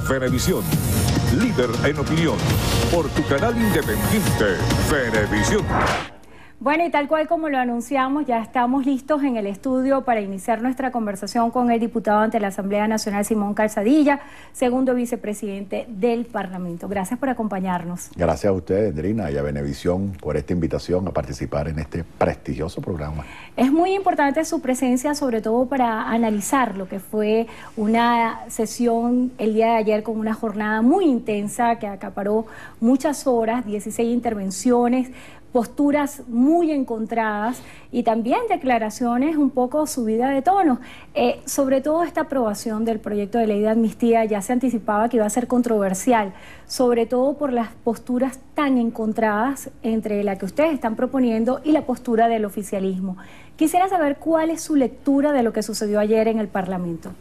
Venevisión, líder en opinión, por tu canal independiente, Venevisión. Bueno, y tal cual como lo anunciamos, ya estamos listos en el estudio para iniciar nuestra conversación con el diputado ante la Asamblea Nacional, Simón Calzadilla, segundo vicepresidente del Parlamento. Gracias por acompañarnos. Gracias a ustedes, Drina, y a Venevisión por esta invitación a participar en este prestigioso programa. Es muy importante su presencia, sobre todo para analizar lo que fue una sesión el día de ayer con una jornada muy intensa que acaparó muchas horas, 16 intervenciones, posturas muy encontradas y también declaraciones un poco subida de tono. Sobre todo esta aprobación del proyecto de ley de amnistía ya se anticipaba que iba a ser controversial, sobre todo por las posturas tan encontradas entre la que ustedes están proponiendo y la postura del oficialismo. Quisiera saber cuál es su lectura de lo que sucedió ayer en el Parlamento.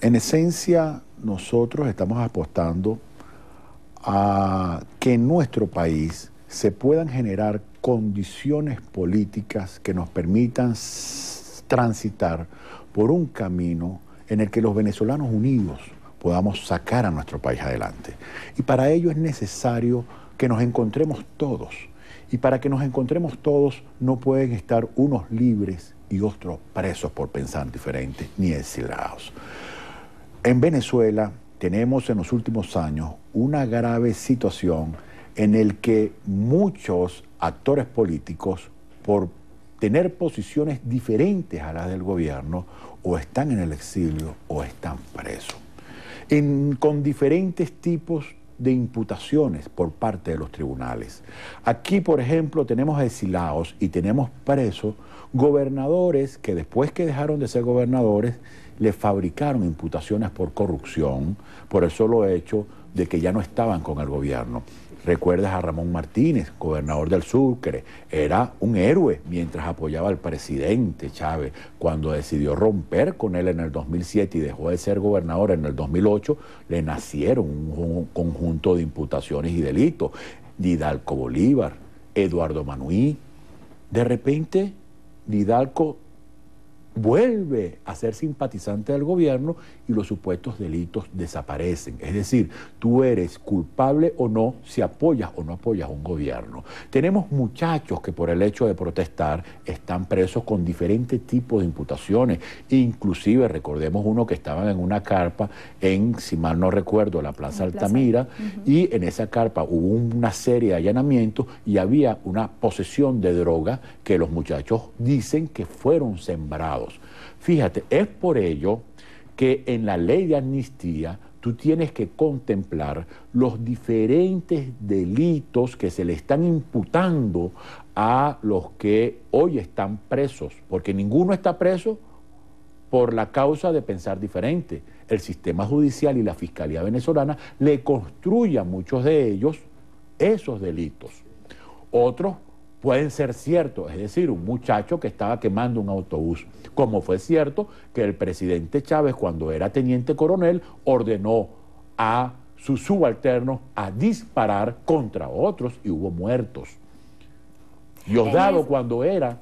En esencia, nosotros estamos apostando a que en nuestro país se puedan generar condiciones políticas que nos permitan transitar por un camino en el que los venezolanos unidos podamos sacar a nuestro país adelante. Y para ello es necesario que nos encontremos todos. Y para que nos encontremos todos no pueden estar unos libres y otros presos por pensar diferente, ni exiliados. En Venezuela tenemos en los últimos años una grave situación en el que muchos actores políticos, por tener posiciones diferentes a las del gobierno, o están en el exilio o están presos, con diferentes tipos de imputaciones por parte de los tribunales. Aquí, por ejemplo, tenemos exilados y tenemos presos gobernadores que después que dejaron de ser gobernadores, les fabricaron imputaciones por corrupción, por el solo hecho de que ya no estaban con el gobierno. Recuerdas a Ramón Martínez, gobernador del Sucre, era un héroe mientras apoyaba al presidente Chávez. Cuando decidió romper con él en el 2007 y dejó de ser gobernador en el 2008, le nacieron un conjunto de imputaciones y delitos. Didalco Bolívar, Eduardo Manuí. De repente, Didalco vuelve a ser simpatizante del gobierno y los supuestos delitos desaparecen. Es decir, tú eres culpable o no si apoyas o no apoyas a un gobierno. Tenemos muchachos que por el hecho de protestar están presos con diferentes tipos de imputaciones. Inclusive, recordemos uno que estaban en una carpa en, si mal no recuerdo, la Plaza Altamira, y en esa carpa hubo una serie de allanamientos y había una posesión de droga que los muchachos dicen que fueron sembrados. Fíjate, es por ello que en la ley de amnistía tú tienes que contemplar los diferentes delitos que se le están imputando a los que hoy están presos, porque ninguno está preso por la causa de pensar diferente. El sistema judicial y la Fiscalía venezolana le construyen a muchos de ellos esos delitos. Otros pueden ser ciertos, es decir, un muchacho que estaba quemando un autobús, como fue cierto que el presidente Chávez, cuando era teniente coronel, ordenó a sus subalternos a disparar contra otros y hubo muertos. Diosdado, cuando era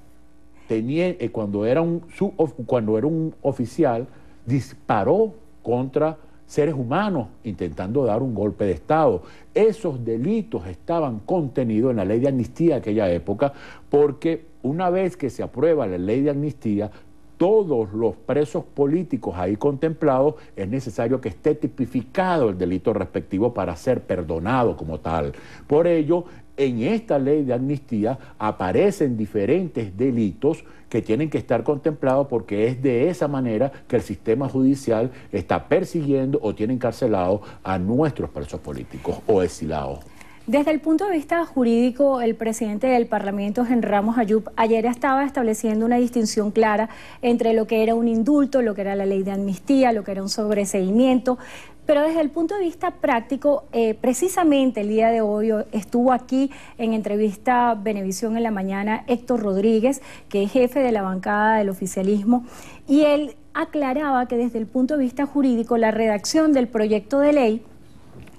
un oficial, disparó contra seres humanos intentando dar un golpe de Estado. Esos delitos estaban contenidos en la ley de amnistía de aquella época, porque una vez que se aprueba la ley de amnistía, todos los presos políticos ahí contemplados, es necesario que esté tipificado el delito respectivo para ser perdonado como tal. Por ello, en esta ley de amnistía aparecen diferentes delitos que tienen que estar contemplados, porque es de esa manera que el sistema judicial está persiguiendo o tiene encarcelados a nuestros presos políticos o exilados. Desde el punto de vista jurídico, el presidente del Parlamento, Henry Ramos Ayub, ayer estaba estableciendo una distinción clara entre lo que era un indulto, lo que era la ley de amnistía, lo que era un sobreseimiento. Pero desde el punto de vista práctico, precisamente el día de hoy estuvo aquí en entrevista Venevisión en la mañana Héctor Rodríguez, que es jefe de la bancada del oficialismo, y él aclaraba que desde el punto de vista jurídico la redacción del proyecto de ley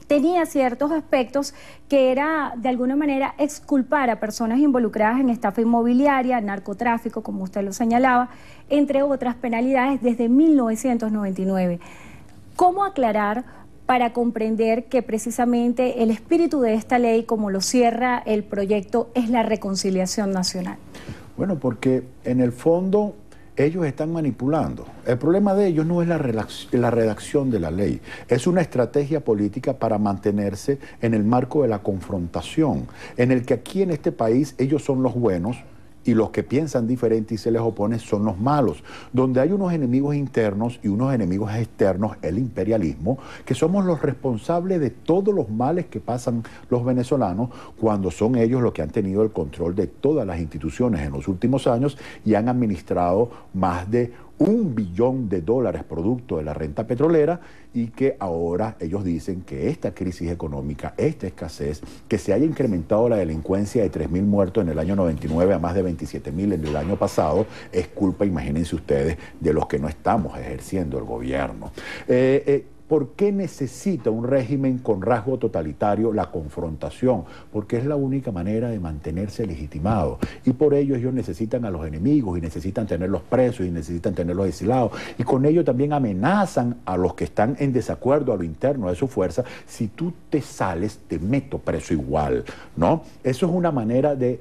tenía ciertos aspectos que era, de alguna manera, exculpar a personas involucradas en estafa inmobiliaria, narcotráfico, como usted lo señalaba, entre otras penalidades desde 1999. ¿Cómo aclarar para comprender que precisamente el espíritu de esta ley, como lo cierra el proyecto, es la reconciliación nacional? Bueno, porque en el fondo ellos están manipulando. El problema de ellos no es la redacción de la ley, es una estrategia política para mantenerse en el marco de la confrontación, en el que aquí en este país ellos son los buenos y los que piensan diferente y se les opone son los malos, donde hay unos enemigos internos y unos enemigos externos, el imperialismo, que somos los responsables de todos los males que pasan los venezolanos cuando son ellos los que han tenido el control de todas las instituciones en los últimos años y han administrado más de $1 billón producto de la renta petrolera, y que ahora ellos dicen que esta crisis económica, esta escasez, que se haya incrementado la delincuencia de 3.000 muertos en el año 99 a más de 27.000 en el año pasado, es culpa, imagínense ustedes, de los que no estamos ejerciendo el gobierno. ¿Por qué necesita un régimen con rasgo totalitario la confrontación? Porque es la única manera de mantenerse legitimado. Y por ello ellos necesitan a los enemigos y necesitan tenerlos presos y necesitan tenerlos exilados. Y con ello también amenazan a los que están en desacuerdo a lo interno de su fuerza. Si tú te sales, te meto preso igual, ¿no? Eso es una manera de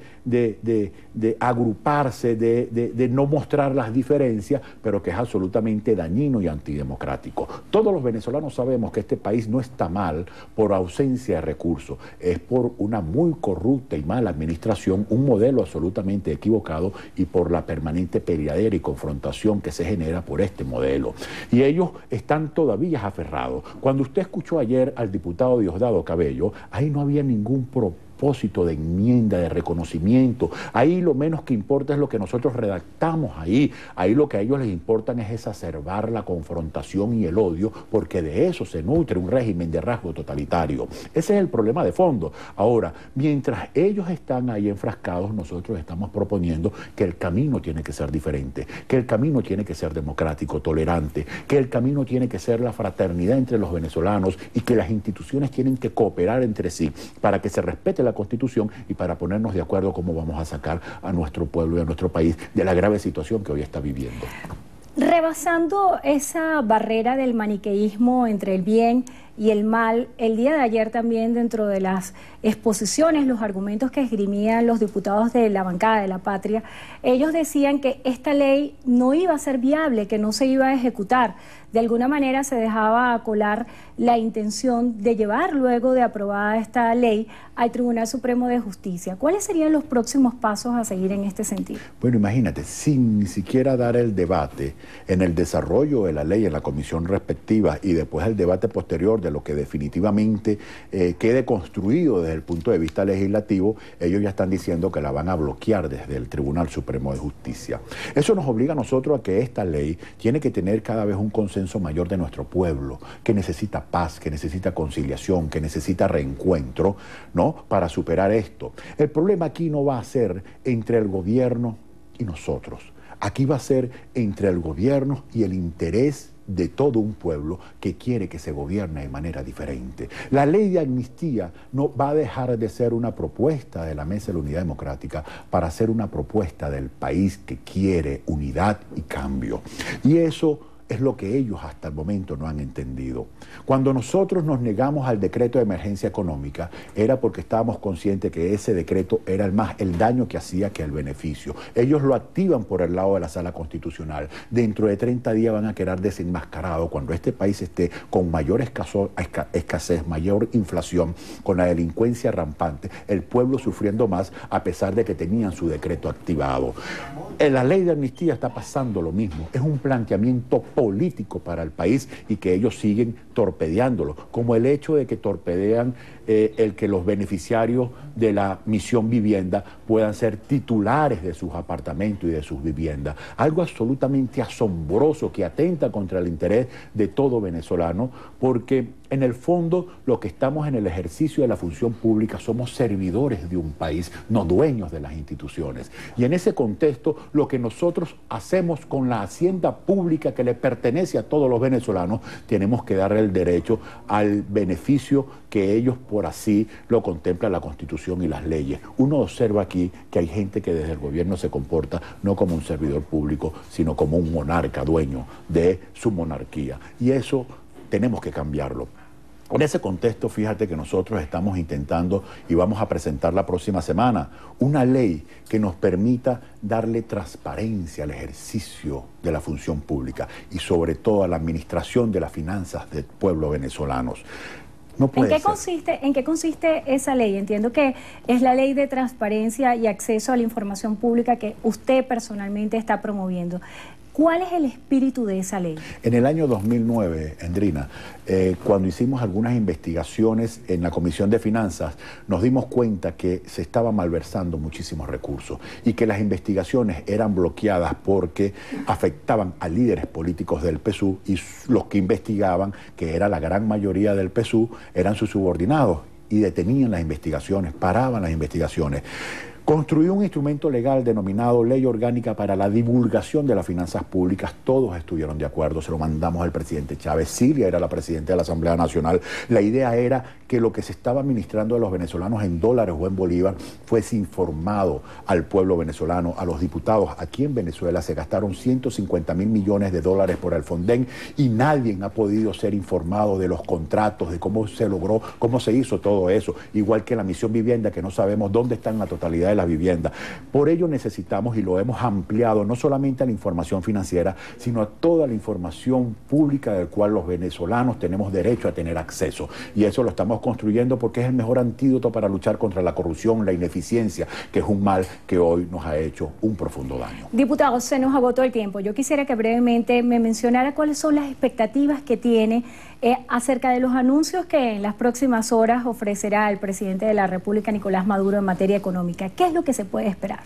agruparse, de no mostrar las diferencias, pero que es absolutamente dañino y antidemocrático. Todos los venezolanos sabemos que este país no está mal por ausencia de recursos, es por una muy corrupta y mala administración, un modelo absolutamente equivocado y por la permanente peleadera y confrontación que se genera por este modelo. Y ellos están todavía aferrados. Cuando usted escuchó ayer al diputado Diosdado Cabello, ahí no había ningún propósito de enmienda, de reconocimiento. Ahí lo menos que importa es lo que nosotros redactamos ahí. Ahí lo que a ellos les importa es exacerbar la confrontación y el odio, porque de eso se nutre un régimen de rasgo totalitario. Ese es el problema de fondo. Ahora, mientras ellos están ahí enfrascados, nosotros estamos proponiendo que el camino tiene que ser diferente, que el camino tiene que ser democrático, tolerante, que el camino tiene que ser la fraternidad entre los venezolanos y que las instituciones tienen que cooperar entre sí para que se respete la Constitución y para ponernos de acuerdo cómo vamos a sacar a nuestro pueblo y a nuestro país de la grave situación que hoy está viviendo. Rebasando esa barrera del maniqueísmo entre el bien y el mal, el día de ayer también, dentro de las exposiciones, los argumentos que esgrimían los diputados de la bancada de La Patria, ellos decían que esta ley no iba a ser viable, que no se iba a ejecutar. De alguna manera se dejaba colar la intención de llevar, luego de aprobada esta ley, al Tribunal Supremo de Justicia. ¿Cuáles serían los próximos pasos a seguir en este sentido? Bueno, imagínate, sin ni siquiera dar el debate en el desarrollo de la ley en la comisión respectiva y después el debate posterior de lo que definitivamente quede construido desde el punto de vista legislativo, ellos ya están diciendo que la van a bloquear desde el Tribunal Supremo de Justicia. Eso nos obliga a nosotros a que esta ley tiene que tener cada vez un consenso mayor de nuestro pueblo, que necesita paz, que necesita conciliación, que necesita reencuentro, ¿no?, para superar esto. El problema aquí no va a ser entre el gobierno y nosotros. Aquí va a ser entre el gobierno y el interés de todo un pueblo que quiere que se gobierne de manera diferente. La ley de amnistía no va a dejar de ser una propuesta de la Mesa de la Unidad Democrática para ser una propuesta del país que quiere unidad y cambio. Y eso es lo que ellos hasta el momento no han entendido. Cuando nosotros nos negamos al decreto de emergencia económica, era porque estábamos conscientes que ese decreto era el daño que hacía que el beneficio. Ellos lo activan por el lado de la Sala Constitucional. Dentro de 30 días van a quedar desenmascarados cuando este país esté con mayor escasez, mayor inflación, con la delincuencia rampante, el pueblo sufriendo más a pesar de que tenían su decreto activado. En la ley de amnistía está pasando lo mismo. Es un planteamiento político para el país y que ellos siguen torpedeándolo, como el hecho de que torpedean el que los beneficiarios de la misión vivienda puedan ser titulares de sus apartamentos y de sus viviendas. Algo absolutamente asombroso que atenta contra el interés de todo venezolano, porque en el fondo lo que estamos en el ejercicio de la función pública somos servidores de un país, no dueños de las instituciones. Y en ese contexto lo que nosotros hacemos con la hacienda pública que le pertenece a todos los venezolanos, tenemos que darle el derecho al beneficio que ellos por así lo contempla la Constitución y las leyes. Uno observa aquí que hay gente que desde el gobierno se comporta no como un servidor público, sino como un monarca dueño de su monarquía. Y eso tenemos que cambiarlo. En ese contexto, fíjate que nosotros estamos intentando y vamos a presentar la próxima semana una ley que nos permita darle transparencia al ejercicio de la función pública y sobre todo a la administración de las finanzas del pueblo venezolano. No puede ser. ¿En qué consiste esa ley? Entiendo que es la ley de transparencia y acceso a la información pública que usted personalmente está promoviendo. ¿Cuál es el espíritu de esa ley? En el año 2009, Endrina, cuando hicimos algunas investigaciones en la Comisión de Finanzas, nos dimos cuenta que se estaban malversando muchísimos recursos y que las investigaciones eran bloqueadas porque afectaban a líderes políticos del PSUV y los que investigaban, que era la gran mayoría del PSUV, eran sus subordinados y detenían las investigaciones, paraban las investigaciones. Construyó un instrumento legal denominado Ley Orgánica para la Divulgación de las Finanzas Públicas. Todos estuvieron de acuerdo, se lo mandamos al presidente Chávez. Cilia era la presidenta de la Asamblea Nacional. La idea era que lo que se estaba administrando a los venezolanos en dólares o en bolívar fuese informado al pueblo venezolano, a los diputados. Aquí en Venezuela se gastaron 150.000 millones de dólares por el Fonden y nadie ha podido ser informado de los contratos, de cómo se logró, cómo se hizo todo eso. Igual que la Misión Vivienda, que no sabemos dónde están la totalidad de la vivienda. Por ello necesitamos, y lo hemos ampliado, no solamente a la información financiera, sino a toda la información pública del cual los venezolanos tenemos derecho a tener acceso. Y eso lo estamos construyendo porque es el mejor antídoto para luchar contra la corrupción, la ineficiencia, que es un mal que hoy nos ha hecho un profundo daño. Diputado, se nos agotó el tiempo. Yo quisiera que brevemente me mencionara cuáles son las expectativas que tiene acerca de los anuncios que en las próximas horas ofrecerá el presidente de la República, Nicolás Maduro, en materia económica. ¿Qué es lo que se puede esperar?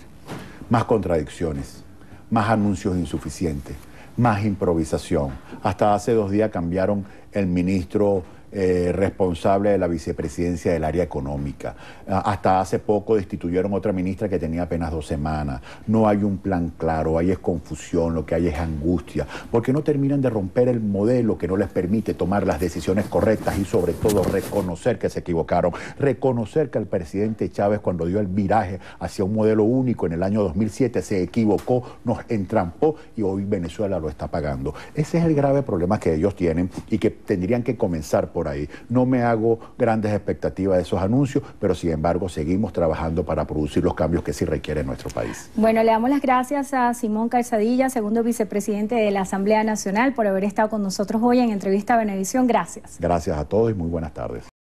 Más contradicciones, más anuncios insuficientes, más improvisación. Hasta hace 2 días cambiaron el ministro responsable de la vicepresidencia del área económica. Hasta hace poco destituyeron otra ministra que tenía apenas 2 semanas. No hay un plan claro, hay es confusión, lo que hay es angustia, porque no terminan de romper el modelo que no les permite tomar las decisiones correctas y sobre todo reconocer que se equivocaron, reconocer que el presidente Chávez, cuando dio el viraje hacia un modelo único en el año 2007, se equivocó, nos entrampó y hoy Venezuela lo está pagando. Ese es el grave problema que ellos tienen y que tendrían que comenzar por ahí. No me hago grandes expectativas de esos anuncios, pero sin embargo seguimos trabajando para producir los cambios que sí requiere nuestro país. Bueno, le damos las gracias a Simón Calzadilla, segundo vicepresidente de la Asamblea Nacional, por haber estado con nosotros hoy en Entrevista a Venevisión. Gracias. Gracias a todos y muy buenas tardes.